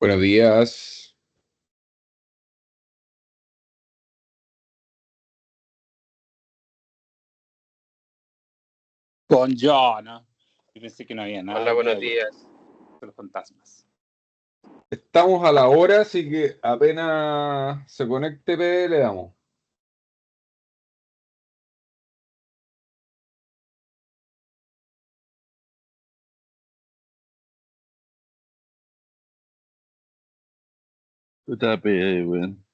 Buenos días. Con John, ¿no? Yo pensé que no había nada. Hola, buenos días. De los fantasmas. Estamos a la hora, así que apenas se conecte, le damos. Puta pe, weón.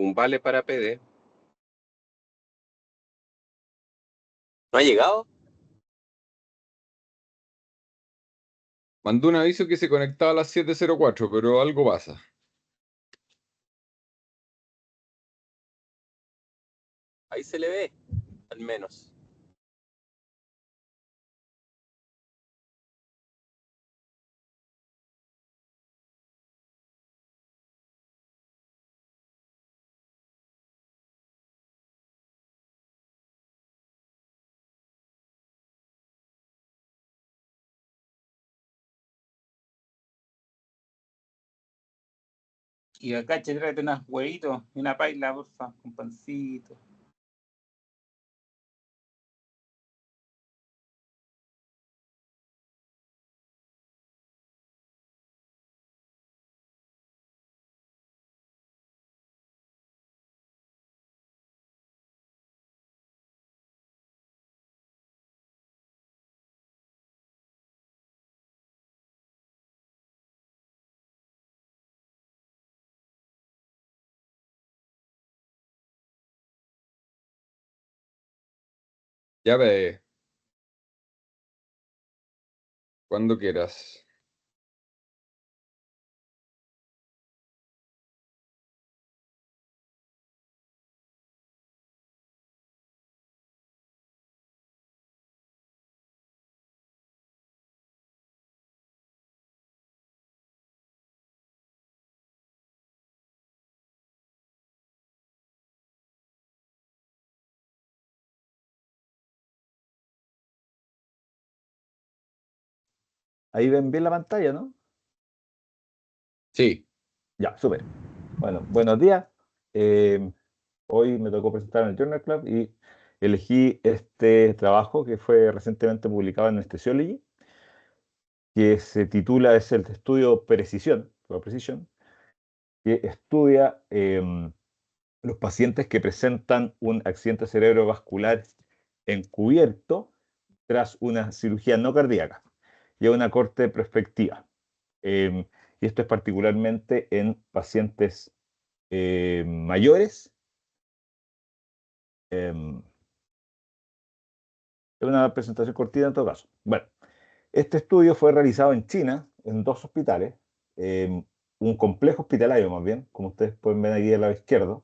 Un vale para PD. ¿No ha llegado? Mandó un aviso que se conectaba a las 7:04, pero algo pasa. Ahí se le ve, al menos. Y acá, che, tráete unos huevitos y una paila, porfa, con pancito. Ya ve, cuando quieras. Ahí ven bien la pantalla, ¿no? Sí. Ya, súper. Bueno, buenos días. Hoy me tocó presentar en el Journal Club y elegí este trabajo que fue recientemente publicado en Anesthesiology, que se titula, es el estudio Precision, que estudia los pacientes que presentan un accidente cerebrovascular encubierto tras una cirugía no cardíaca y a una corte prospectiva. Y esto es particularmente en pacientes mayores. Es una presentación cortita en todo caso. Bueno, este estudio fue realizado en China, en 2 hospitales, un complejo hospitalario más bien, como ustedes pueden ver aquí al lado izquierdo.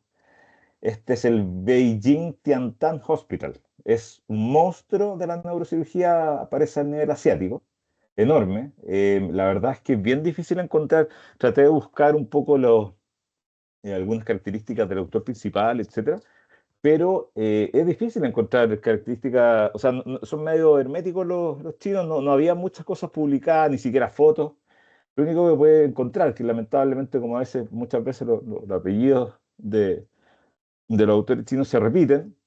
Este es el Beijing Tiantan Hospital. Es un monstruo de la neurocirugía, aparece a nivel asiático, enorme. La verdad es que es bien difícil encontrar. Traté de buscar un poco algunas características del autor principal, etcétera, pero es difícil encontrar características, o sea, son medio herméticos los chinos, no había muchas cosas publicadas, ni siquiera fotos. Lo único que puede encontrar, que lamentablemente, como a veces, muchas veces los apellidos de los autores chinos se repiten.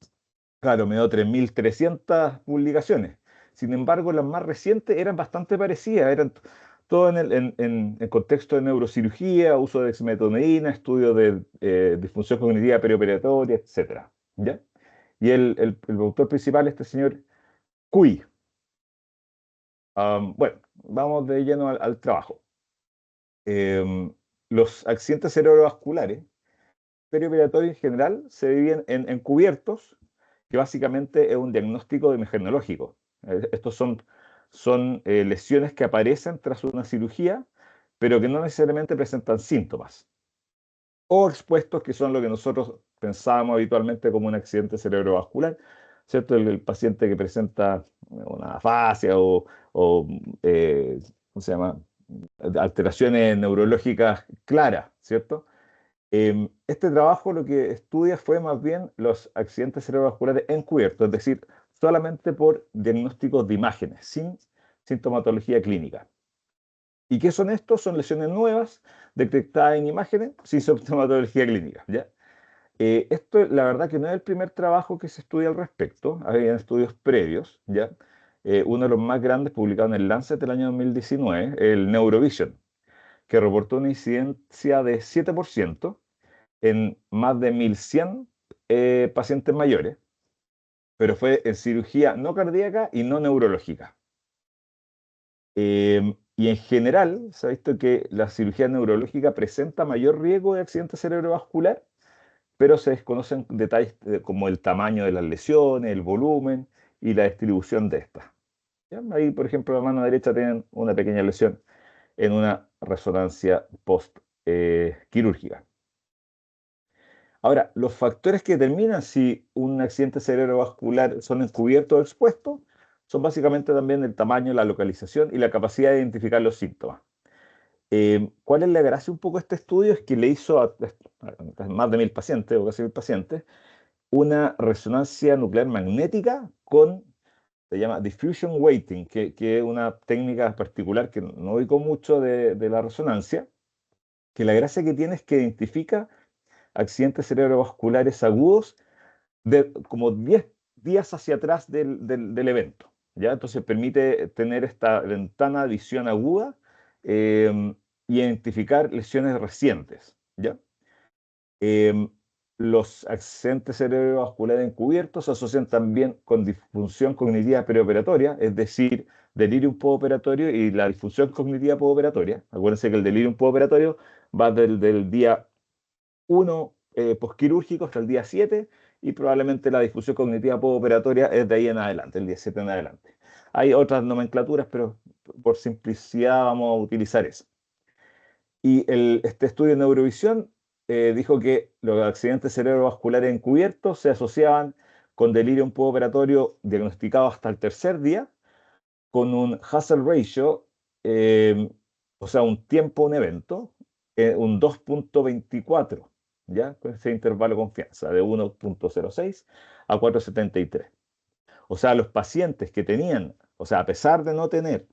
Claro, me dio 3.300 publicaciones. Sin embargo, las más recientes eran bastante parecidas, eran todo en contexto de neurocirugía, uso de dexmedetomidina, estudio de disfunción cognitiva perioperatoria, etcétera, ¿ya? Y el autor principal, este señor Cui. Bueno, vamos de lleno al trabajo. Los accidentes cerebrovasculares perioperatorios en general se dividen en encubiertos, que básicamente es un diagnóstico imagenológico. Estos son son lesiones que aparecen tras una cirugía, pero que no necesariamente presentan síntomas. O expuestos, que son lo que nosotros pensábamos habitualmente como un accidente cerebrovascular, ¿cierto? El paciente que presenta una afasia ¿cómo se llama? Alteraciones neurológicas claras, ¿cierto? Este trabajo lo que estudia fue más bien los accidentes cerebrovasculares encubiertos, es decir, solamente por diagnósticos de imágenes, sin sintomatología clínica. ¿Y qué son estos? Son lesiones nuevas detectadas en imágenes sin sintomatología clínica, ¿ya? Esto, la verdad que no es el primer trabajo que se estudia al respecto, había estudios previos, ¿ya? Uno de los más grandes, publicado en el Lancet del año 2019, el Neurovision, que reportó una incidencia de 7% en más de 1.100 pacientes mayores, pero fue en cirugía no cardíaca y no neurológica. Y en general se ha visto que la cirugía neurológica presenta mayor riesgo de accidente cerebrovascular, pero se desconocen detalles como el tamaño de las lesiones, el volumen y la distribución de estas. ¿Ya? Ahí, por ejemplo, la mano derecha tienen una pequeña lesión en una resonancia post-quirúrgica. Ahora, los factores que determinan si un accidente cerebrovascular son encubiertos o expuestos son básicamente también el tamaño, la localización y la capacidad de identificar los síntomas. ¿Cuál es la gracia un poco de este estudio? Es que le hizo a más de 1.000 pacientes o casi 1.000 pacientes una resonancia nuclear magnética con, se llama diffusion weighting, que es una técnica particular que no ubico mucho de la resonancia, que la gracia que tiene es que identifica accidentes cerebrovasculares agudos de como 10 días hacia atrás del evento, ¿ya? Entonces permite tener esta ventana de visión aguda y identificar lesiones recientes, ¿ya? Los accidentes cerebrovasculares encubiertos se asocian también con disfunción cognitiva preoperatoria, es decir, delirium postoperatorio y la disfunción cognitiva postoperatoria. Acuérdense que el delirium postoperatorio va del día 1 posquirúrgico hasta el día 7 y probablemente la disfunción cognitiva postoperatoria es de ahí en adelante, el día 7 en adelante. Hay otras nomenclaturas, pero por simplicidad vamos a utilizar eso. Y este estudio de Neurovisión dijo que los accidentes cerebrovasculares encubiertos se asociaban con delirium postoperatorio diagnosticado hasta el tercer día, con un hazard ratio, o sea, un tiempo, un evento, un 2.24, ¿ya? Con ese intervalo de confianza, de 1.06 a 4.73. O sea, los pacientes que tenían, o sea, a pesar de no tener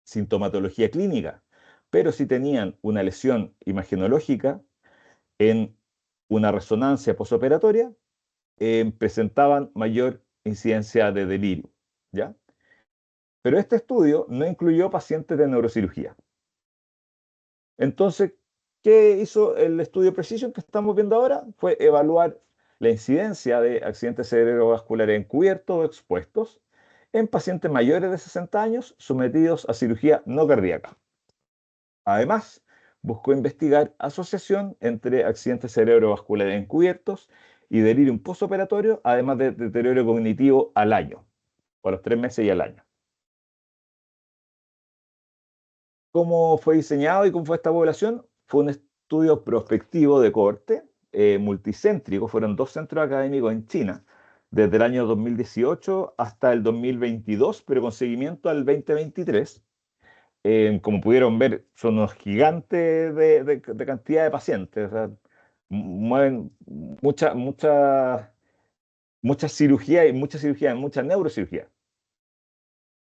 sintomatología clínica, pero sí tenían una lesión imagenológica en una resonancia posoperatoria, presentaban mayor incidencia de delirio, ¿ya? Pero este estudio no incluyó pacientes de neurocirugía. Entonces, ¿qué hizo el estudio Precision que estamos viendo ahora? Fue evaluar la incidencia de accidentes cerebrovasculares encubiertos o expuestos en pacientes mayores de 60 años sometidos a cirugía no cardíaca. Además, buscó investigar asociación entre accidentes cerebrovasculares encubiertos y delirium postoperatorio, además de deterioro cognitivo al año, o a los 3 meses y al año. ¿Cómo fue diseñado y cómo fue esta población? Fue un estudio prospectivo de cohorte, multicéntrico, fueron 2 centros académicos en China, desde el año 2018 hasta el 2022, pero con seguimiento al 2023. Como pudieron ver, son unos gigantes de cantidad de pacientes, o sea, mueven mucha cirugía y mucha neurocirugía.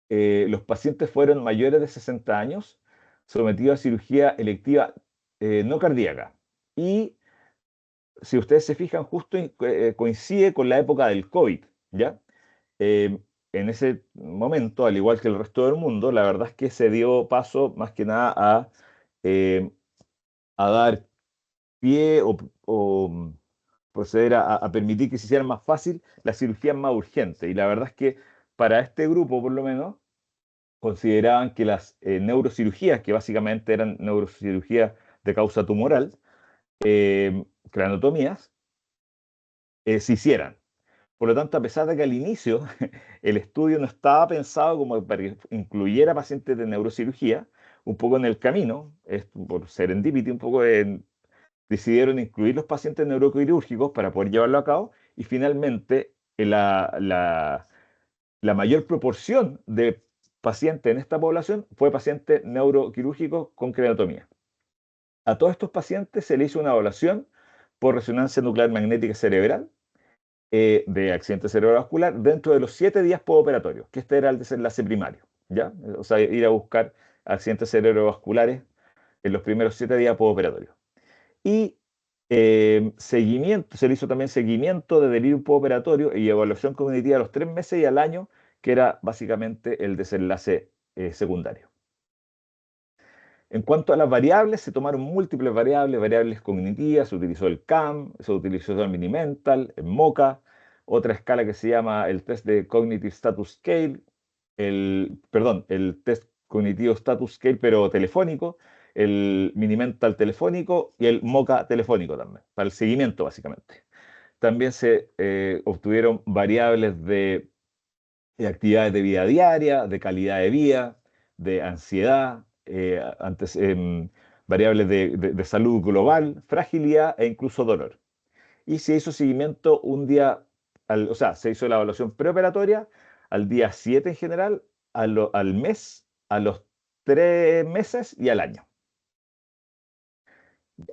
Los pacientes fueron mayores de 60 años, sometidos a cirugía electiva no cardíaca. Y si ustedes se fijan, justo coincide con la época del COVID, ¿ya? En ese momento, al igual que el resto del mundo, la verdad es que se dio paso más que nada a dar pie o proceder a permitir que se hiciera más fácil la cirugía más urgente. Y la verdad es que para este grupo, por lo menos, consideraban que las neurocirugías, que básicamente eran neurocirugías de causa tumoral, craniotomías, se hicieran. Por lo tanto, a pesar de que al inicio el estudio no estaba pensado como para que incluyera pacientes de neurocirugía, un poco en el camino, por serendipity, un poco decidieron incluir los pacientes neuroquirúrgicos para poder llevarlo a cabo y finalmente la mayor proporción de pacientes en esta población fue pacientes neuroquirúrgicos con craniotomía. A todos estos pacientes se le hizo una evaluación por resonancia nuclear magnética cerebral de accidente cerebrovascular dentro de los 7 días postoperatorios, que este era el desenlace primario, ¿ya? O sea, ir a buscar accidentes cerebrovasculares en los primeros 7 días postoperatorios. Y seguimiento, se le hizo también seguimiento de delirium postoperatorio y evaluación cognitiva a los 3 meses y al año, que era básicamente el desenlace secundario. En cuanto a las variables, se tomaron múltiples variables cognitivas, se utilizó el CAM, se utilizó el Mini-Mental, el MoCA, otra escala que se llama el test de Cognitive Status Scale, el test cognitivo Status Scale, pero telefónico, el Mini-Mental telefónico y el MoCA telefónico también, para el seguimiento básicamente. También se obtuvieron variables de actividades de vida diaria, de calidad de vida, de ansiedad, variables de salud global, fragilidad e incluso dolor. Y se hizo seguimiento un día, o sea, se hizo la evaluación preoperatoria al día 7 en general, al mes, a los 3 meses y al año.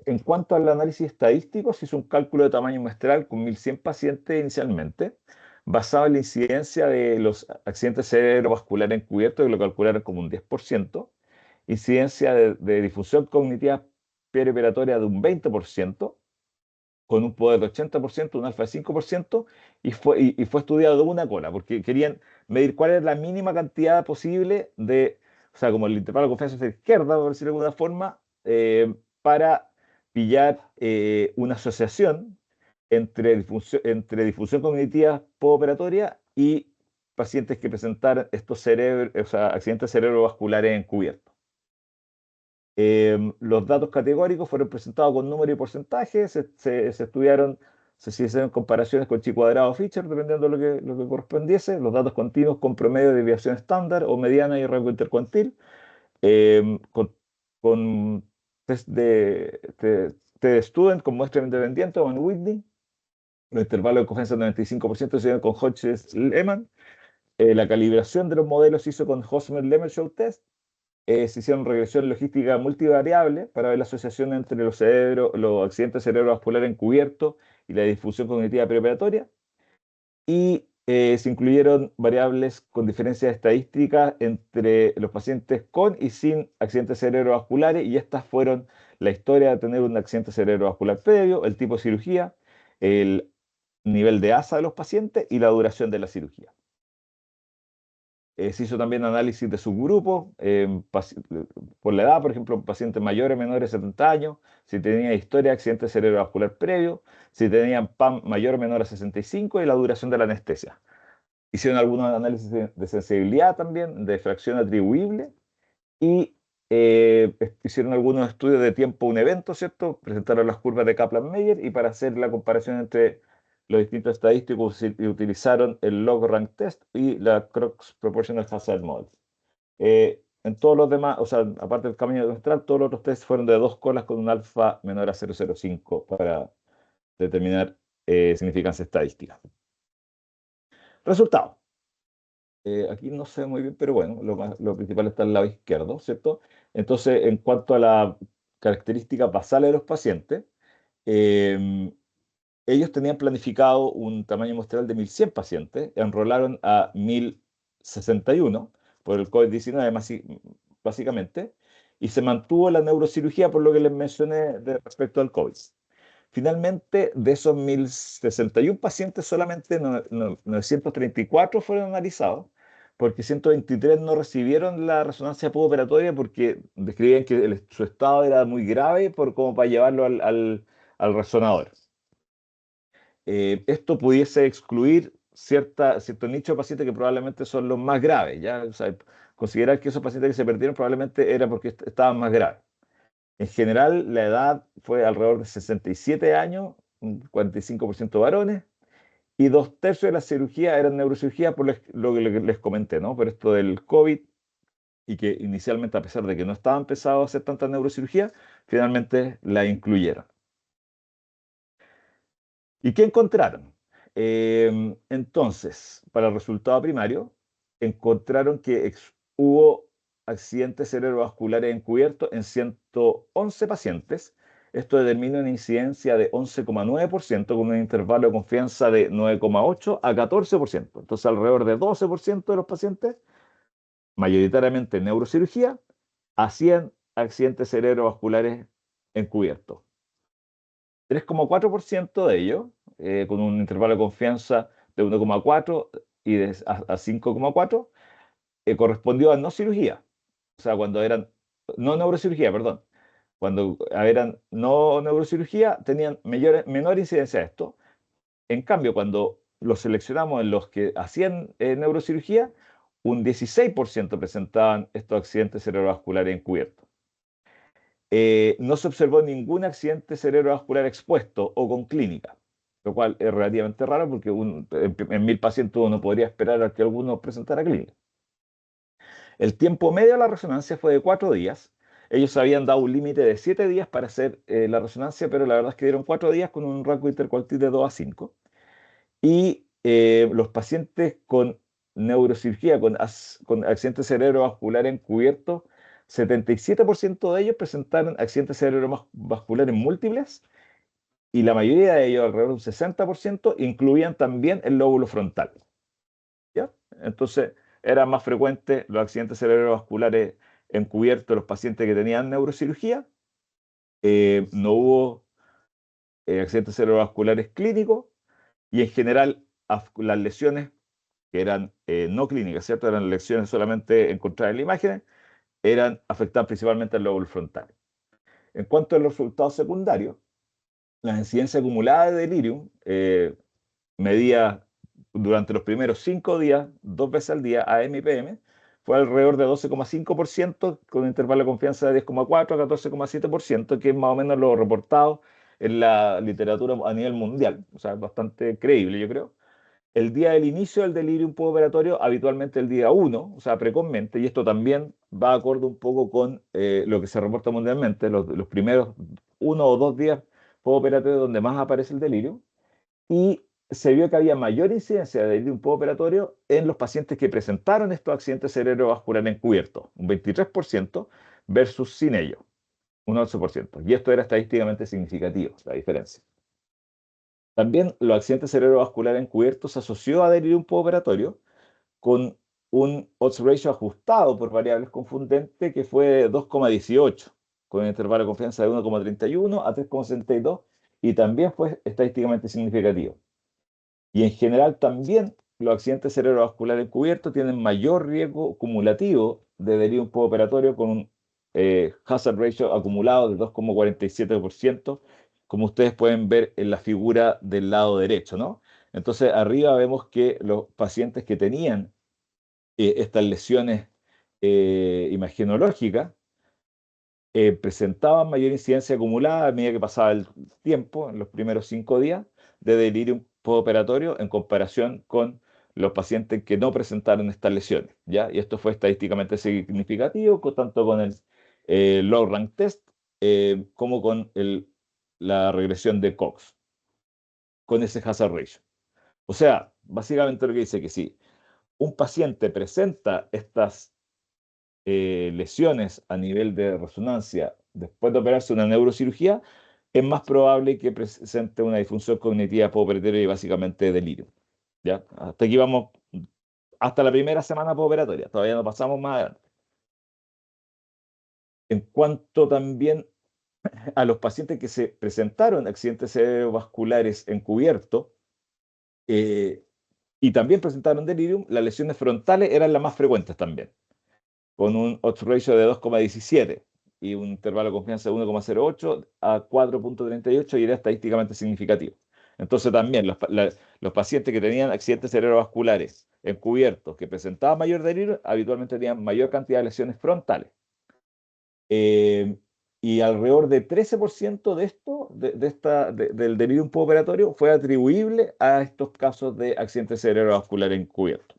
En cuanto al análisis estadístico, se hizo un cálculo de tamaño muestral con 1.100 pacientes inicialmente, basado en la incidencia de los accidentes cerebrovasculares encubiertos, que lo calcularon como un 10%, incidencia de disfunción cognitiva perioperatoria de un 20%, con un poder de 80%, un alfa de 5%, y fue estudiado de una cola, porque querían medir cuál era la mínima cantidad posible o sea, como el intervalo de confianza de la izquierda, por decirlo de alguna forma, para pillar una asociación entre disfunción cognitiva postoperatoria y pacientes que presentaran estos accidentes cerebrovasculares encubiertos. Los datos categóricos fueron presentados con número y porcentaje, se hicieron comparaciones con chi cuadrado o Fisher, dependiendo de lo que correspondiese, los datos continuos con promedio de desviación estándar o mediana y rango intercuantil, con test de Student con muestra independiente o en Whitney, los intervalos de confianza del 95% se hicieron con Hodges-Lehmann, la calibración de los modelos se hizo con Hosmer-Lemmer-Show Test, se hicieron regresión logística multivariable para ver la asociación entre los accidentes cerebrovasculares encubiertos y la difusión cognitiva preoperatoria. Y se incluyeron variables con diferencias estadísticas entre los pacientes con y sin accidentes cerebrovasculares, y estas fueron la historia de tener un accidente cerebrovascular previo, el tipo de cirugía, el nivel de ASA de los pacientes y la duración de la cirugía. Se hizo también análisis de subgrupos por la edad, por ejemplo, pacientes mayores o menores de 70 años, si tenían historia de accidente cerebrovascular previo, si tenían PAM mayor o menor a 65 y la duración de la anestesia. Hicieron algunos análisis de sensibilidad también, de fracción atribuible y hicieron algunos estudios de tiempo a un evento, ¿cierto? Presentaron las curvas de Kaplan-Meier y para hacer la comparación entre los distintos estadísticos utilizaron el log rank test y la Cross Proportional Hazard Model. En todos los demás, o sea, aparte del camino muestral, todos los otros tests fueron de 2 colas con un alfa menor a 0,05 para determinar significancia estadística. Resultado. Aquí no se ve muy bien, pero bueno, lo principal está al lado izquierdo, ¿cierto? Entonces, en cuanto a la característica basal de los pacientes, ellos tenían planificado un tamaño muestral de 1.100 pacientes, enrolaron a 1.061 por el COVID-19 básicamente, y se mantuvo la neurocirugía por lo que les mencioné respecto al COVID. Finalmente, de esos 1.061 pacientes, solamente 934 fueron analizados, porque 123 no recibieron la resonancia postoperatoria porque describían que su estado era muy grave como para llevarlo al resonador. Esto pudiese excluir cierto nicho de pacientes que probablemente son los más graves, ¿ya? O sea, considerar que esos pacientes que se perdieron probablemente era porque estaban más graves. En general, la edad fue alrededor de 67 años, un 45% varones, y 2/3 de la cirugía eran neurocirugía por lo que les comenté, ¿no? Por esto del COVID, y que inicialmente, a pesar de que no estaban pensados a hacer tanta neurocirugía, finalmente la incluyeron. ¿Y qué encontraron? Entonces, para el resultado primario, encontraron que hubo accidentes cerebrovasculares encubiertos en 111 pacientes. Esto determina una incidencia de 11,9% con un intervalo de confianza de 9,8 a 14%. Entonces, alrededor de 12% de los pacientes, mayoritariamente neurocirugía, hacían accidentes cerebrovasculares encubiertos. 3,4% de ellos, con un intervalo de confianza de 1,4 y a 5,4, correspondió a no cirugía. O sea, cuando eran, no neurocirugía, perdón. Cuando eran no neurocirugía, tenían menor incidencia de esto. En cambio, cuando los seleccionamos en los que hacían neurocirugía, un 16% presentaban estos accidentes cerebrovasculares encubiertos. No se observó ningún accidente cerebrovascular expuesto o con clínica, lo cual es relativamente raro porque en 1000 pacientes uno podría esperar a que alguno presentara clínica. El tiempo medio de la resonancia fue de 4 días. Ellos habían dado un límite de 7 días para hacer la resonancia, pero la verdad es que dieron 4 días con un rango intercuartil de 2 a 5. Y los pacientes con neurocirugía, con accidentes cerebrovasculares encubiertos, 77% de ellos presentaron accidentes cerebrovasculares múltiples y la mayoría de ellos, alrededor de un 60%, incluían también el lóbulo frontal. ¿Ya? Entonces, eran más frecuentes los accidentes cerebrovasculares encubiertos en los pacientes que tenían neurocirugía. No hubo accidentes cerebrovasculares clínicos y en general las lesiones que eran no clínicas, ¿cierto? Eran lesiones solamente encontradas en la imagen, afectaban principalmente al lóbulo frontal. En cuanto a los resultados secundarios, la incidencia acumulada de delirium medida durante los primeros 5 días, 2 veces al día, AM y PM, fue alrededor de 12,5%, con un intervalo de confianza de 10,4 a 14,7%, que es más o menos lo reportado en la literatura a nivel mundial. O sea, bastante creíble, yo creo. El día del inicio del delirium postoperatorio, habitualmente el día 1, o sea, precozmente, y esto también va acorde un poco con lo que se reporta mundialmente, los primeros 1 o 2 días postoperatorios donde más aparece el delirium, y se vio que había mayor incidencia de delirium postoperatorio en los pacientes que presentaron estos accidentes cerebrovasculares encubiertos, un 23% versus sin ello, un 11%. Y esto era estadísticamente significativo, la diferencia. También los accidentes cerebrovasculares encubiertos se asoció a delirium postoperatorio con un odds ratio ajustado por variables confundentes que fue de 2,18, con un intervalo de confianza de 1,31 a 3,62, y también fue estadísticamente significativo. Y en general también los accidentes cerebrovasculares encubiertos tienen mayor riesgo cumulativo de delirium postoperatorio con un hazard ratio acumulado de 2,47%, como ustedes pueden ver en la figura del lado derecho, ¿no? Entonces, arriba vemos que los pacientes que tenían estas lesiones imagenológicas presentaban mayor incidencia acumulada a medida que pasaba el tiempo, en los primeros 5 días, de delirium postoperatorio en comparación con los pacientes que no presentaron estas lesiones, ¿ya? Y esto fue estadísticamente significativo, tanto con el low rank test como con la regresión de Cox, con ese hazard ratio. O sea, básicamente lo que dice que si un paciente presenta estas lesiones a nivel de resonancia después de operarse una neurocirugía, es más probable que presente una disfunción cognitiva postoperatoria y básicamente delirio. ¿Ya? Hasta aquí vamos, hasta la primera semana postoperatoria, todavía no pasamos más adelante. En cuanto también a los pacientes que se presentaron accidentes cerebrovasculares encubiertos y también presentaron delirium, las lesiones frontales eran las más frecuentes también, con un odds ratio de 2,17 y un intervalo de confianza de 1,08 a 4,38, y era estadísticamente significativo. Entonces también los pacientes que tenían accidentes cerebrovasculares encubiertos, que presentaban mayor delirio, habitualmente tenían mayor cantidad de lesiones frontales. y alrededor de 13% de esto, del delirium postoperatorio, fue atribuible a estos casos de accidente cerebrovascular encubierto.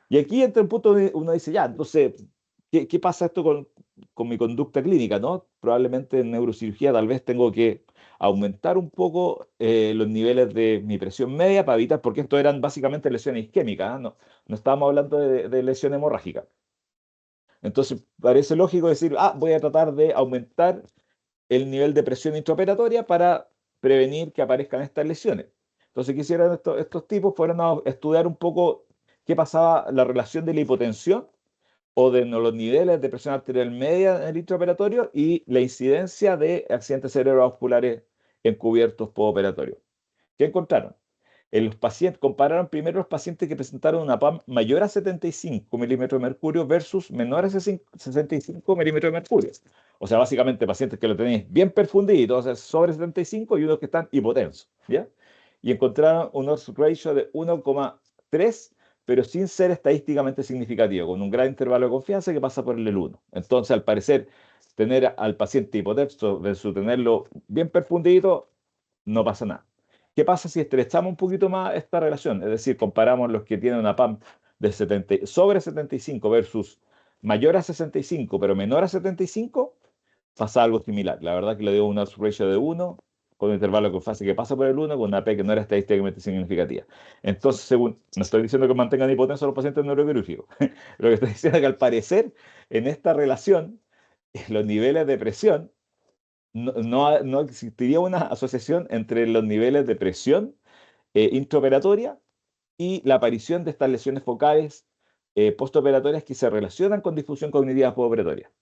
Y aquí entra un punto donde uno dice, ya, entonces, ¿qué pasa esto con mi conducta clínica, ¿no? Probablemente en neurocirugía tal vez tengo que aumentar un poco los niveles de mi presión media para evitar, porque esto eran básicamente lesiones isquémicas, ¿no? No estábamos hablando de lesión hemorrágica. Entonces, parece lógico decir, voy a tratar de aumentar el nivel de presión intraoperatoria para prevenir que aparezcan estas lesiones. Entonces, ¿qué hicieron estos tipos? Fueron a estudiar un poco qué pasaba, la relación de la hipotensión o de los niveles de presión arterial media en el intraoperatorio y la incidencia de accidentes cerebrovasculares encubiertos postoperatorios. ¿Qué encontraron? En los pacientes, compararon primero los pacientes que presentaron una PAM mayor a 75 milímetros de mercurio versus menor a 65 milímetros de mercurio. O sea, básicamente pacientes que lo tenéis bien perfundido, o sea, sobre 75 y unos que están hipotensos, ¿ya? Y encontraron un odds ratio de 1,3, pero sin ser estadísticamente significativo, con un gran intervalo de confianza que pasa por el 1. Entonces, al parecer, tener al paciente hipotenso versus tenerlo bien perfundito, no pasa nada. ¿Qué pasa si estrechamos un poquito más esta relación? Es decir, comparamos los que tienen una PAM de sobre 75 versus mayor a 65, pero menor a 75, pasa algo similar. La verdad que le dio un odds ratio de 1, con un intervalo de confianza que pasa por el 1, con una P que no era estadísticamente significativa. Entonces, según, no estoy diciendo que mantengan hipotensos a los pacientes neuroquirúrgicos, lo que estoy diciendo es que al parecer, en esta relación, los niveles de presión, no existiría una asociación entre los niveles de presión intraoperatoria y la aparición de estas lesiones focales postoperatorias que se relacionan con disfunción cognitiva postoperatoria.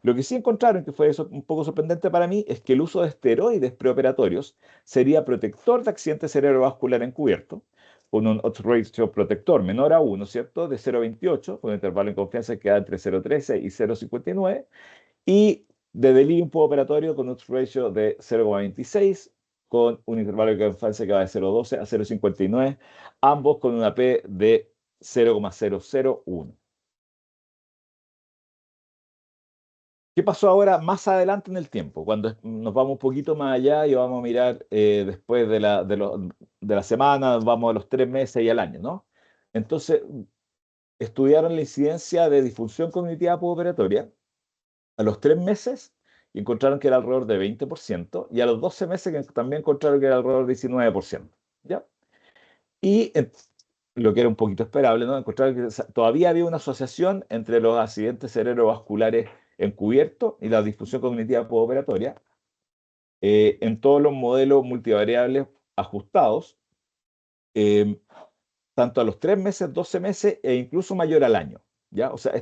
Lo que sí encontraron, que fue eso un poco sorprendente para mí, es que el uso de esteroides preoperatorios sería protector de accidente cerebrovascular encubierto, con un odds ratio protector menor a 1, ¿cierto? De 0,28, con un intervalo de confianza que queda entre 0,13 y 0,59, y de delirium postoperatorio con un odds ratio de 0,26, con un intervalo de confianza que va de 0,12 a 0,59, ambos con una P de 0,001. ¿Qué pasó ahora más adelante en el tiempo? Cuando nos vamos un poquito más allá y vamos a mirar después de la semana, vamos a los 3 meses y al año, ¿no? Entonces, estudiaron la incidencia de disfunción cognitiva postoperatoria a los 3 meses y encontraron que era alrededor de 20%, y a los 12 meses que también encontraron que era alrededor de 19%, ¿ya? Y lo que era un poquito esperable, ¿no? Encontraron que todavía había una asociación entre los accidentes cerebrovasculares encubiertos y la disfunción cognitiva postoperatoria en todos los modelos multivariables ajustados, tanto a los 3 meses, 12 meses e incluso mayor al año, ¿ya? O sea,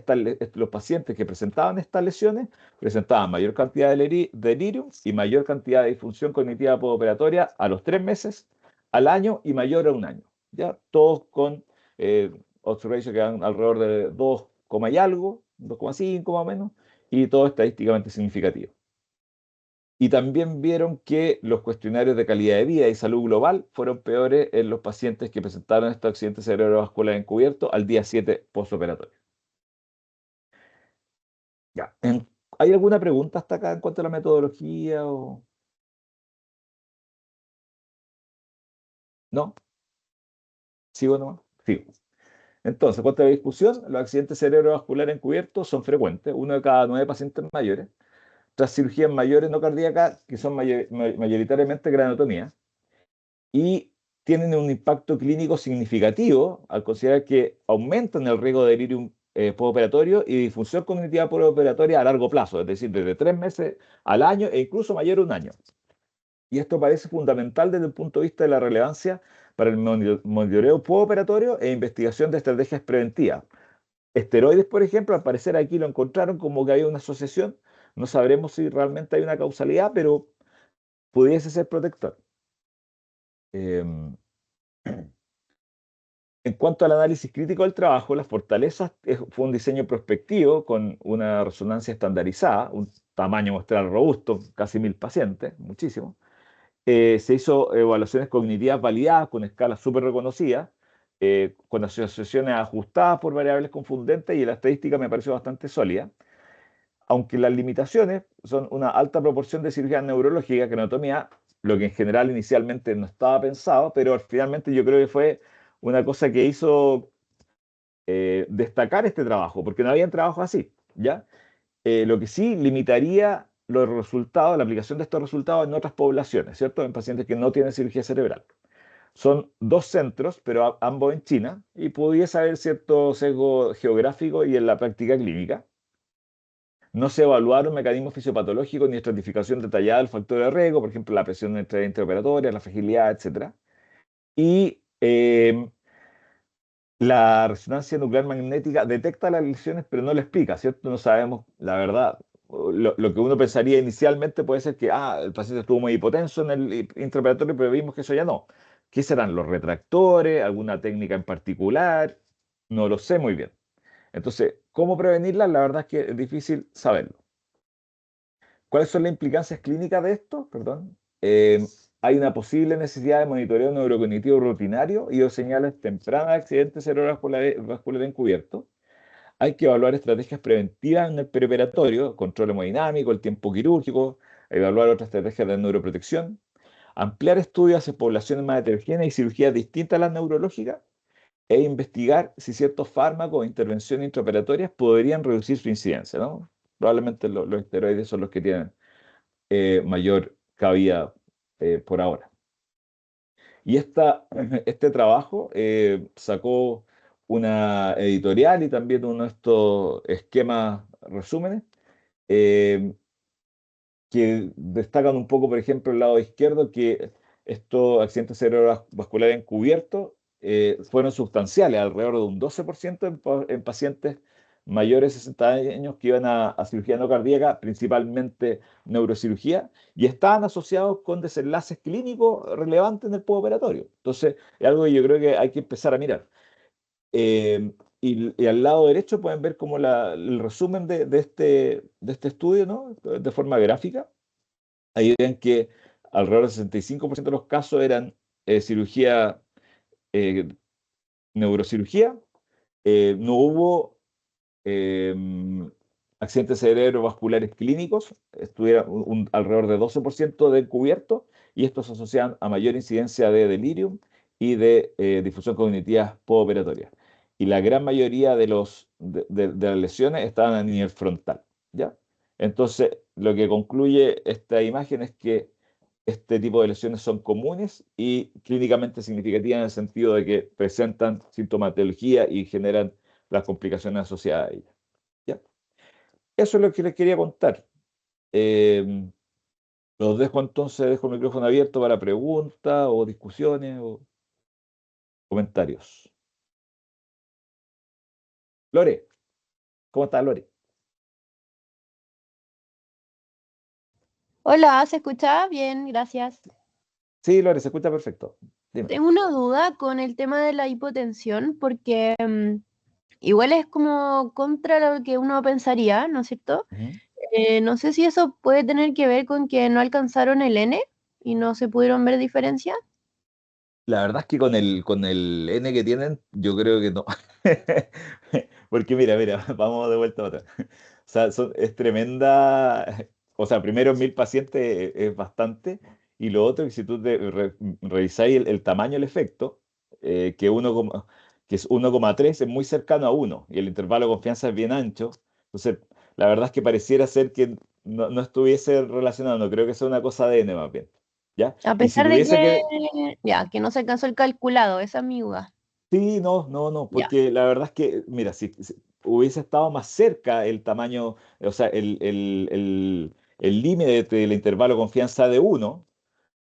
los pacientes que presentaban estas lesiones presentaban mayor cantidad de delirium y mayor cantidad de disfunción cognitiva postoperatoria a los 3 meses, al año y mayor a un año, ¿ya? Todos con odds ratio que dan alrededor de 2, y algo, 2,5 más o menos, y todo estadísticamente significativo. Y también vieron que los cuestionarios de calidad de vida y salud global fueron peores en los pacientes que presentaron estos accidentes cerebrovasculares encubiertos al día 7 postoperatorio. Ya. ¿Hay alguna pregunta hasta acá en cuanto a la metodología o no? ¿Sigo nomás? Sigo. Entonces, en cuanto a la discusión, los accidentes cerebrovasculares encubiertos son frecuentes, 1 de cada 9 pacientes mayores, tras cirugías mayores no cardíacas, que son mayoritariamente craniotomía, y tienen un impacto clínico significativo al considerar que aumentan el riesgo de delirium postoperatorio y disfunción cognitiva postoperatoria a largo plazo, es decir, desde 3 meses al año e incluso mayor a un año. Y esto parece fundamental desde el punto de vista de la relevancia para el monitoreo postoperatorio e investigación de estrategias preventivas. Esteroides, por ejemplo, al parecer aquí lo encontraron como que había una asociación. No sabremos si realmente hay una causalidad, pero pudiese ser protector. Em, En cuanto al análisis crítico del trabajo, las fortalezas fue un diseño prospectivo con una resonancia estandarizada, un tamaño muestral robusto, casi 1000 pacientes, muchísimo. Se hizo evaluaciones cognitivas validadas con escalas súper reconocidas, con asociaciones ajustadas por variables confundentes, y la estadística me pareció bastante sólida. aunque las limitaciones son una alta proporción de cirugía neurológica, craniotomía, lo que en general inicialmente no estaba pensado, pero finalmente yo creo que fue una cosa que hizo destacar este trabajo, porque no había trabajos así, ¿ya? Lo que sí limitaría los resultados, la aplicación de estos resultados en otras poblaciones, ¿cierto? En pacientes que no tienen cirugía cerebral. Son 2 centros, pero ambos en China, y pudiese haber cierto sesgo geográfico y en la práctica clínica. No se evaluaron mecanismos fisiopatológicos ni estratificación detallada del factor de riesgo, por ejemplo, la presión intraoperatoria, la fragilidad, etc. Y la resonancia nuclear magnética detecta las lesiones, pero no lo explica, ¿cierto? No sabemos la verdad. Lo que uno pensaría inicialmente puede ser que el paciente estuvo muy hipotenso en el intraoperatorio, pero vimos que eso ya no. ¿Qué serán los retractores? ¿Alguna técnica en particular? No lo sé muy bien. Entonces, ¿cómo prevenirla? La verdad es que es difícil saberlo. ¿Cuáles son las implicancias clínicas de esto? Perdón. Hay una posible necesidad de monitoreo neurocognitivo rutinario y o señales tempranas de accidentes cerebrovascular encubierto. Hay que evaluar estrategias preventivas en el perioperatorio, control hemodinámico, el tiempo quirúrgico, evaluar otras estrategias de neuroprotección, ampliar estudios hacia poblaciones más heterogéneas y cirugías distintas a las neurológicas, e investigar si ciertos fármacos o intervenciones intraoperatorias podrían reducir su incidencia, ¿no? Probablemente los esteroides son los que tienen mayor cabida por ahora. Y este trabajo sacó una editorial y también uno de estos esquemas resúmenes eh, que destacan un poco, por ejemplo, el lado izquierdo, que estos accidentes cerebrovasculares encubiertos fueron sustanciales, alrededor de un 12% en pacientes mayores de 60 años que iban a cirugía no cardíaca, principalmente neurocirugía, y estaban asociados con desenlaces clínicos relevantes en el postoperatorio. Entonces, es algo que yo creo que hay que empezar a mirar. Y al lado derecho pueden ver como el resumen de este estudio, ¿no? De forma gráfica. Ahí ven que alrededor del 65% de los casos eran cirugía, eh, neurocirugía. No hubo eh, accidentes cerebrovasculares clínicos, estuvieron alrededor de 12% de encubierto, y estos se asocian a mayor incidencia de delirium y de difusión cognitiva postoperatoria. Y la gran mayoría de las lesiones estaban a nivel frontal, ¿ya? Entonces, lo que concluye esta imagen es que este tipo de lesiones son comunes y clínicamente significativas en el sentido de que presentan sintomatología y generan las complicaciones asociadas a ellas. ¿Ya? Eso es lo que les quería contar. Eh, los dejo entonces, dejo el micrófono abierto para preguntas o discusiones o comentarios. Lore, ¿cómo estás, Lore? Hola, ¿se escucha? Bien, gracias. Sí, Lore, se escucha perfecto. Dime. Tengo una duda con el tema de la hipotensión, porque igual es como contra lo que uno pensaría, ¿no es cierto? Ujú. No sé si eso puede tener que ver con que no alcanzaron el N y no se pudieron ver diferencias. La verdad es que con el N que tienen, yo creo que no. Porque mira, vamos de vuelta a otra. O sea, es tremenda. O sea, primero 1000 pacientes es bastante. Y lo otro, que si tú revisáis el tamaño del efecto, que, que es 1,3, es muy cercano a 1. Y el intervalo de confianza es bien ancho. Entonces, la verdad es que pareciera ser que no estuviese relacionado. No creo que sea una cosa de N más bien. ¿Ya? A Y si pesar de tuviese que. que no se alcanzó el calculado, esa es mi duda. Sí, no, Ya. porque la verdad es que, mira, si hubiese estado más cerca el tamaño, o sea, el límite del intervalo de confianza de 1,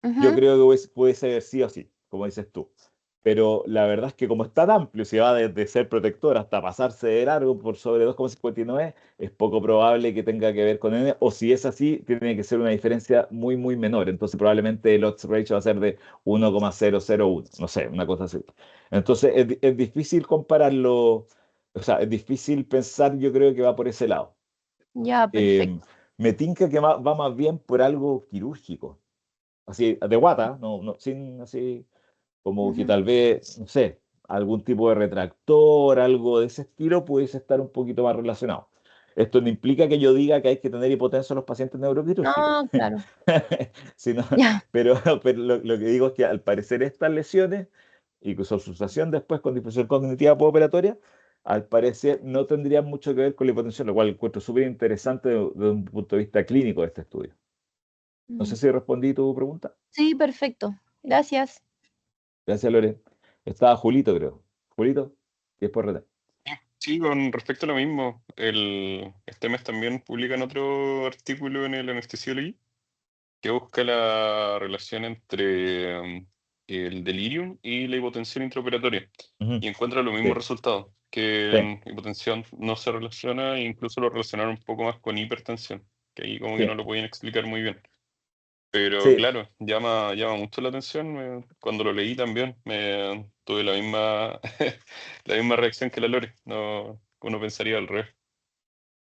yo Ujú. creo que pudiese haber sido así, como dices tú. Pero la verdad es que como es tan amplio, si va desde ser protector hasta pasarse de largo por sobre 2,59, es poco probable que tenga que ver con N, o si es así, tiene que ser una diferencia muy, muy menor. Entonces probablemente el odds ratio va a ser de 1,001, no sé, una cosa así. Entonces es difícil compararlo, o sea, es difícil pensar, yo creo que va por ese lado. Ya, Eh, perfecto. Me tinca que va más bien por algo quirúrgico, así de guata, no, sin así, como que Ujú. tal vez, no sé, algún tipo de retractor, algo de ese estilo, pudiese estar un poquito más relacionado. Esto no implica que yo diga que hay que tener hipotenso en los pacientes neuroquirúrgicos. No, claro. Sino- Ya. pero lo que digo es que al parecer estas lesiones y su asociación después con disfunción cognitiva postoperatoria, al parecer no tendrían mucho que ver con la hipotensión, lo cual encuentro súper interesante desde un punto de vista clínico de este estudio. No sé si respondí tu pregunta. Sí, perfecto. Gracias. Gracias, Lore. Estaba Julito, creo. Julito, y después René. Sí, con respecto a lo mismo, este mes también publican otro artículo en el Anesthesiology que busca la relación entre el delirium y la hipotensión intraoperatoria y encuentra los mismos Sí. resultados, que Sí. en hipotensión no se relaciona e incluso lo relacionaron un poco más con hipertensión, que ahí como que Sí. no lo podían explicar muy bien. Pero Sí. claro, llama mucho la atención. Cuando lo leí también tuve la misma, la misma reacción que la Lore. No, uno pensaría al revés.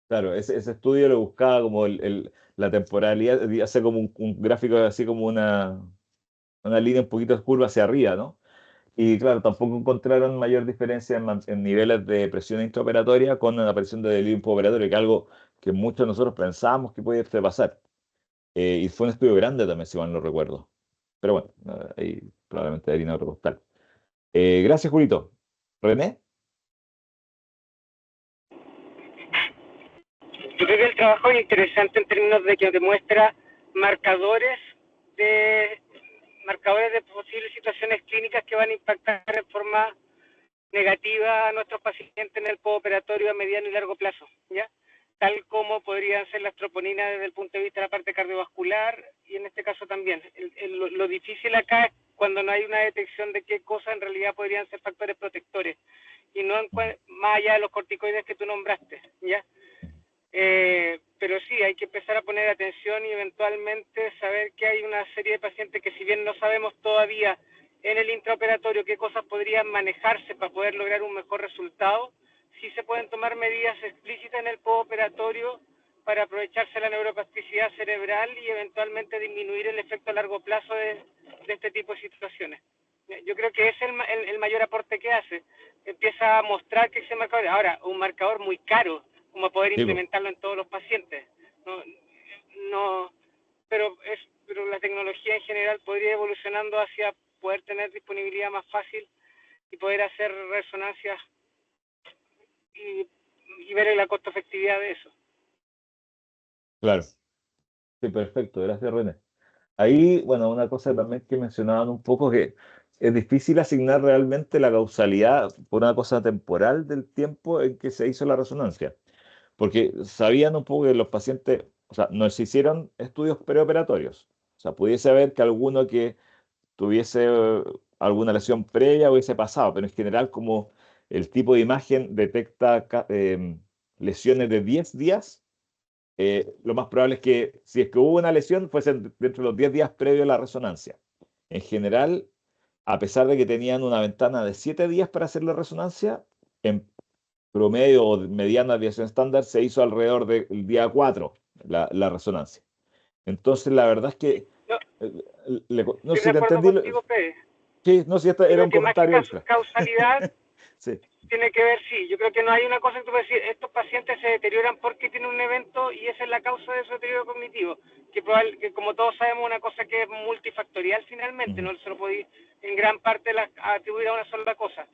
Claro, ese estudio lo buscaba como la temporalidad, y hace como un gráfico así como una línea un poquito curva hacia arriba, ¿no? Y claro, tampoco encontraron mayor diferencia en niveles de presión intraoperatoria con la aparición de delirium postoperatorio, que es algo que muchos de nosotros pensábamos que podía pasar. Y fue un estudio grande también, si mal no recuerdo. Pero bueno, ahí probablemente harina otro costal. Gracias, Julito. ¿René? Yo creo que el trabajo es interesante en términos de que demuestra marcadores de posibles situaciones clínicas que van a impactar en forma negativa a nuestros pacientes en el postoperatorio a mediano y largo plazo, ¿ya? Tal como podrían ser las troponinas desde el punto de vista de la parte cardiovascular y en este caso también. Lo difícil acá es cuando no hay una detección de qué cosas en realidad podrían ser factores protectores y no más allá de los corticoides que tú nombraste, ¿ya? Pero sí, hay que empezar a poner atención y eventualmente saber que hay una serie de pacientes que si bien no sabemos todavía en el intraoperatorio qué cosas podrían manejarse para poder lograr un mejor resultado, sí se pueden tomar medidas explícitas en el postoperatorio para aprovecharse la neuroplasticidad cerebral y eventualmente disminuir el efecto a largo plazo de este tipo de situaciones. Yo creo que ese es el mayor aporte que hace. Empieza a mostrar que ese marcador, ahora, un marcador muy caro, como poder implementarlo en todos los pacientes. Pero la tecnología en general podría ir evolucionando hacia poder tener disponibilidad más fácil y poder hacer resonancias y ver la costo efectividad de eso. Claro. Sí, perfecto. Gracias, René. Ahí, bueno, una cosa también que mencionaban un poco, que es difícil asignar realmente la causalidad por una cosa temporal del tiempo en que se hizo la resonancia. Porque sabían un poco que los pacientes, o sea, no se hicieron estudios preoperatorios. O sea, pudiese haber que alguno que tuviese alguna lesión previa hubiese pasado, pero en general, como el tipo de imagen detecta lesiones de 10 días, lo más probable es que si es que hubo una lesión, fuese dentro de los 10 días previos a la resonancia. En general, a pesar de que tenían una ventana de 7 días para hacer la resonancia, en promedio o mediana desviación estándar se hizo alrededor del día 4 la resonancia. Entonces, la verdad es que no sé si te entendí. Contigo, Pérez. Sí, no, si este era un comentario extra. Causalidad Sí. tiene que ver, sí. Yo creo que no hay una cosa que tú puedes decir, estos pacientes se deterioran porque tienen un evento y esa es la causa de su deterioro cognitivo. Que como todos sabemos, una cosa que es multifactorial finalmente, no se lo puede en gran parte atribuir a una sola cosa.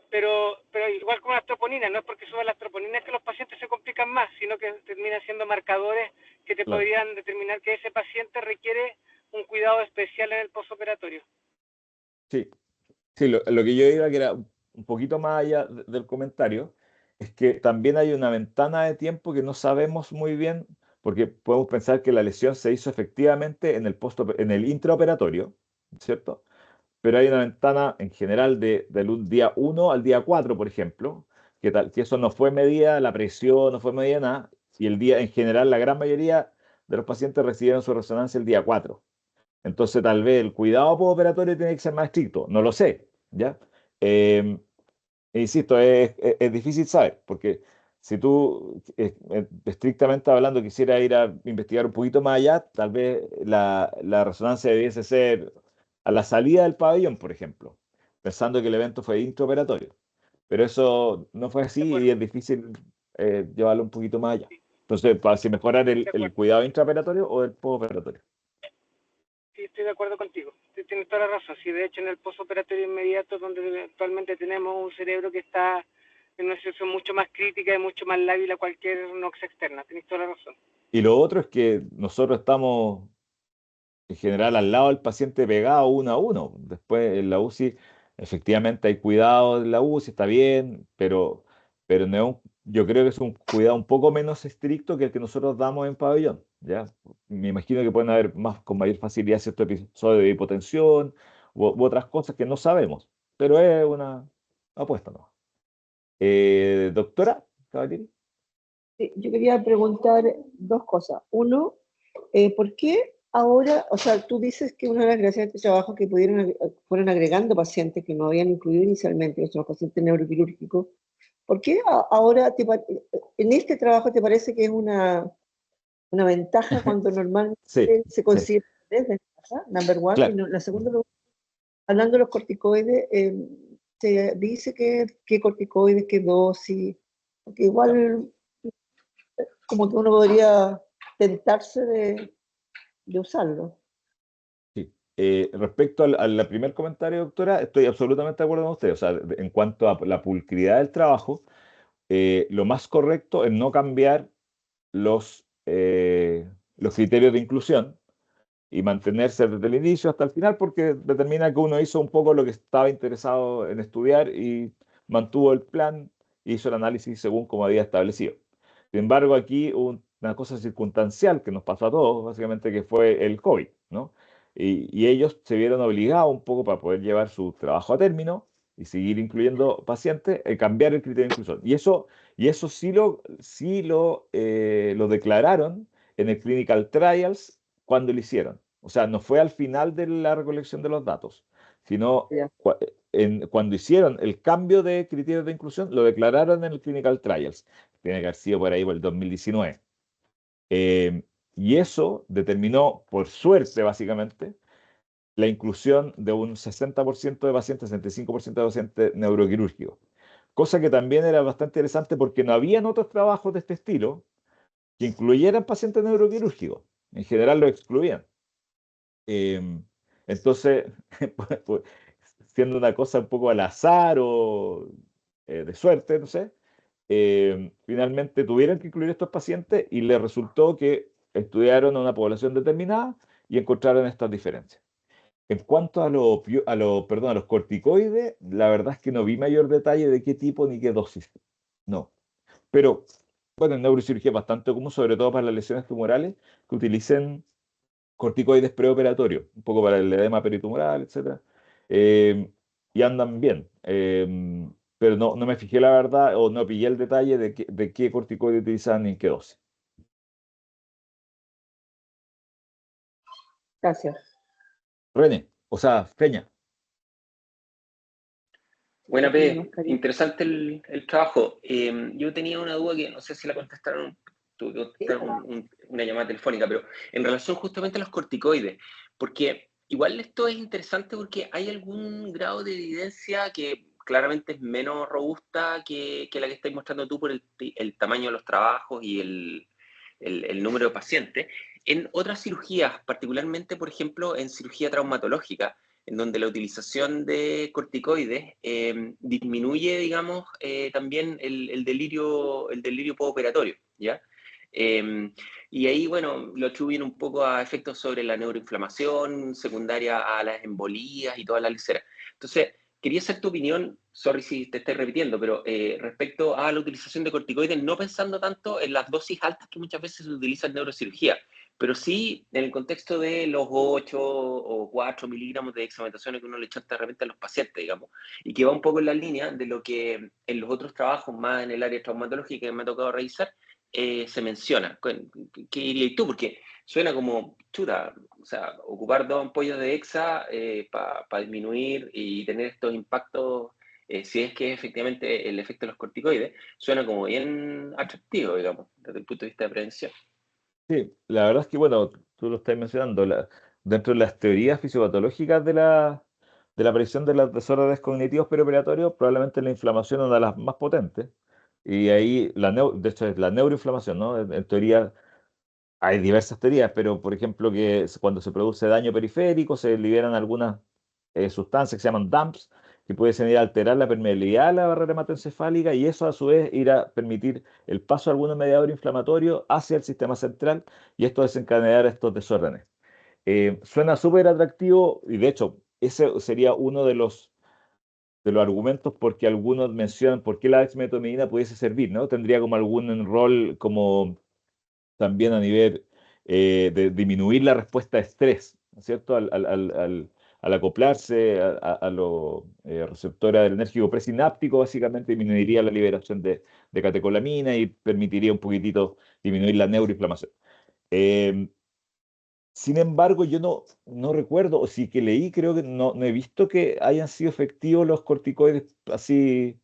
Pero igual como las troponinas, no es porque suban las troponinas que los pacientes se complican más, sino que terminan siendo marcadores que te podrían determinar que ese paciente requiere un cuidado especial en el postoperatorio. Sí, sí, lo que yo iba, que era un poquito más allá del comentario, es que también hay una ventana de tiempo que no sabemos muy bien, porque podemos pensar que la lesión se hizo efectivamente en el intraoperatorio, ¿cierto? Pero hay una ventana en general del día 1 al día 4, por ejemplo, que eso no fue medida, la presión no fue medida nada, y en general, la gran mayoría de los pacientes recibieron su resonancia el día 4. Entonces, tal vez el cuidado postoperatorio tiene que ser más estricto, no lo sé, ¿ya? Insisto, es difícil saber, porque si tú, estrictamente hablando, quisiera ir a investigar un poquito más allá, tal vez la resonancia debiese ser a la salida del pabellón, por ejemplo, pensando que el evento fue intraoperatorio. Pero eso no fue así y es difícil llevarlo un poquito más allá. Entonces, para si mejorar De el acuerdo. cuidado intraoperatorio o el postoperatorio. Sí, estoy de acuerdo contigo. Tienes toda la razón. Sí, de hecho, en el postoperatorio inmediato, donde actualmente tenemos un cerebro que está en una situación mucho más crítica y mucho más lábil a cualquier noxa externa. Tienes toda la razón. Y lo otro es que nosotros estamos en general al lado del paciente pegado uno a uno. Después en la UCI, efectivamente hay cuidado en la UCI, está bien, pero no es yo creo que es un cuidado un poco menos estricto que el que nosotros damos en pabellón, ¿ya? Me imagino que pueden haber con mayor facilidad ciertos episodios de hipotensión u otras cosas que no sabemos, pero es una apuesta, ¿no? Doctora Cavalieri. Sí, yo quería preguntar dos cosas. Uno, ¿por qué ahora, o sea, tú dices que una de las gracias de este trabajo que fueron agregando pacientes que no habían incluido inicialmente, los pacientes neuroquirúrgicos, ¿por qué ahora en este trabajo te parece que es una ventaja cuando normalmente Sí, se sí, considera desventaja? Number one. claro. Y la segunda pregunta, hablando de los corticoides, se dice qué corticoides, qué dosis, porque igual como que uno podría tentarse de usarlo. Sí. Respecto al primer comentario, doctora, estoy absolutamente de acuerdo con usted. O sea, en cuanto a la pulcritud del trabajo, lo más correcto es no cambiar los criterios de inclusión y mantenerse desde el inicio hasta el final, porque determina que uno hizo un poco lo que estaba interesado en estudiar y mantuvo el plan, hizo el análisis según como había establecido. Sin embargo, aquí hubo una cosa circunstancial que nos pasó a todos, básicamente, que fue el COVID, ¿no? Y ellos se vieron obligados un poco para poder llevar su trabajo a término y seguir incluyendo pacientes, cambiar el criterio de inclusión. Y eso lo declararon en el Clinical Trials cuando lo hicieron. O sea, no fue al final de la recolección de los datos, sino Ya. cuando hicieron el cambio de criterios de inclusión, lo declararon en el Clinical Trials. Tiene que haber sido por ahí por el 2019. Y eso determinó, por suerte básicamente, la inclusión de un 60% de pacientes, 65% de pacientes neuroquirúrgicos. Cosa que también era bastante interesante porque no habían otros trabajos de este estilo que incluyeran pacientes neuroquirúrgicos. En general lo excluían. Entonces, pues, siendo una cosa un poco al azar o de suerte, no sé, finalmente tuvieron que incluir estos pacientes y les resultó que estudiaron a una población determinada y encontraron estas diferencias. En cuanto a los corticoides, la verdad es que no vi mayor detalle de qué tipo ni qué dosis. No. Pero, bueno, en neurocirugía es bastante común, sobre todo para las lesiones tumorales, que utilicen corticoides preoperatorios, un poco para el edema peritumoral, etc. Y andan bien. Pero no me fijé la verdad o no pillé el detalle de qué corticoide utilizan y en qué dosis. Gracias. René, o sea, Peña. Buena, Tiene P. mascarilla. Interesante el trabajo. Yo tenía una duda que no sé si la contestaron, tuve que contestar una llamada telefónica, pero en relación justamente a los corticoides, porque igual esto es interesante porque hay algún grado de evidencia que claramente es menos robusta que la que estáis mostrando tú por el tamaño de los trabajos y el número de pacientes. En otras cirugías, particularmente, por ejemplo, en cirugía traumatológica, en donde la utilización de corticoides disminuye, digamos, también el delirio postoperatorio, ¿ya? Y ahí, bueno, lo atribuyen un poco a efectos sobre la neuroinflamación secundaria a las embolías y toda la lesera. Entonces, quería saber tu opinión, sorry si te estoy repitiendo, pero respecto a la utilización de corticoides, no pensando tanto en las dosis altas que muchas veces se utilizan en neurocirugía, pero sí en el contexto de los 8 o 4 miligramos de dexametasona que uno le chanta de repente a los pacientes, digamos, y que va un poco en la línea de lo que en los otros trabajos más en el área traumatológica que me ha tocado revisar, se menciona. ¿Qué dirías tú? Porque suena como, chuta, o sea, ocupar 2 ampollas de hexa para disminuir y tener estos impactos, si es que es efectivamente el efecto de los corticoides, suena como bien atractivo, digamos, desde el punto de vista de prevención. Sí, la verdad es que, bueno, tú lo estás mencionando, dentro de las teorías fisiopatológicas de la aparición de los desórdenes cognitivos perioperatorios, probablemente la inflamación es una de las más potentes, Y ahí, de hecho, es la neuroinflamación, ¿no? En teoría, hay diversas teorías, pero por ejemplo, cuando se produce daño periférico, se liberan algunas sustancias que se llaman DAMPs, que pueden ir a alterar la permeabilidad de la barrera hematoencefálica y eso a su vez ir a permitir el paso de algunos mediadores inflamatorios hacia el sistema central y esto desencadenar estos desórdenes. Suena súper atractivo y de hecho ese sería uno de los argumentos porque algunos mencionan por qué la dexmedetomidina pudiese servir, ¿no? Tendría como algún rol como también a nivel de disminuir la respuesta de estrés, ¿no es cierto? Al acoplarse a los receptores adrenérgico presináptico, básicamente disminuiría la liberación de catecolamina y permitiría un poquitito disminuir la neuroinflamación. Sin embargo, yo no recuerdo, o sí que leí, creo que no he visto que hayan sido efectivos los corticoides así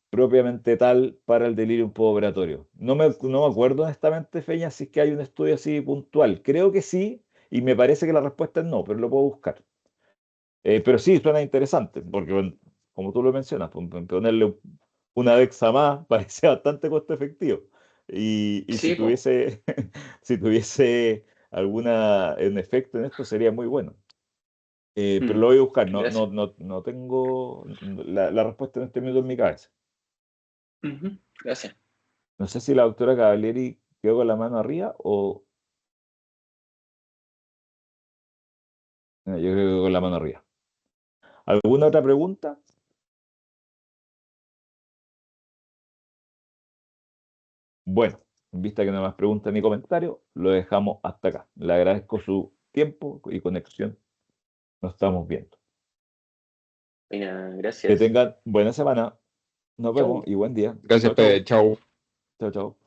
propiamente tal para el delirium postoperatorio. No me acuerdo honestamente, Feña, si es que hay un estudio así puntual. Creo que sí, y me parece que la respuesta es no, pero lo puedo buscar. Pero sí, suena interesante, porque bueno, como tú lo mencionas, ponerle una Dexa más parece bastante costo efectivo. Y si Sí, po. tuviese, si tuviese un efecto en esto, sería muy bueno. Pero lo voy a buscar, Gracias. no tengo la respuesta en este minuto en mi cabeza. Gracias. No sé si la doctora Cavalieri quedó con la mano arriba o... No, yo creo que quedó con la mano arriba. ¿Alguna otra pregunta? Bueno, en vista que no hay más preguntas ni comentarios, lo dejamos hasta acá. Le agradezco su tiempo y conexión. Nos estamos viendo. Mira, Que gracias. tengan buena semana. Nos vemos Chau. y buen día. Gracias, Chao, chao. Pede. Chao. Chao, chao.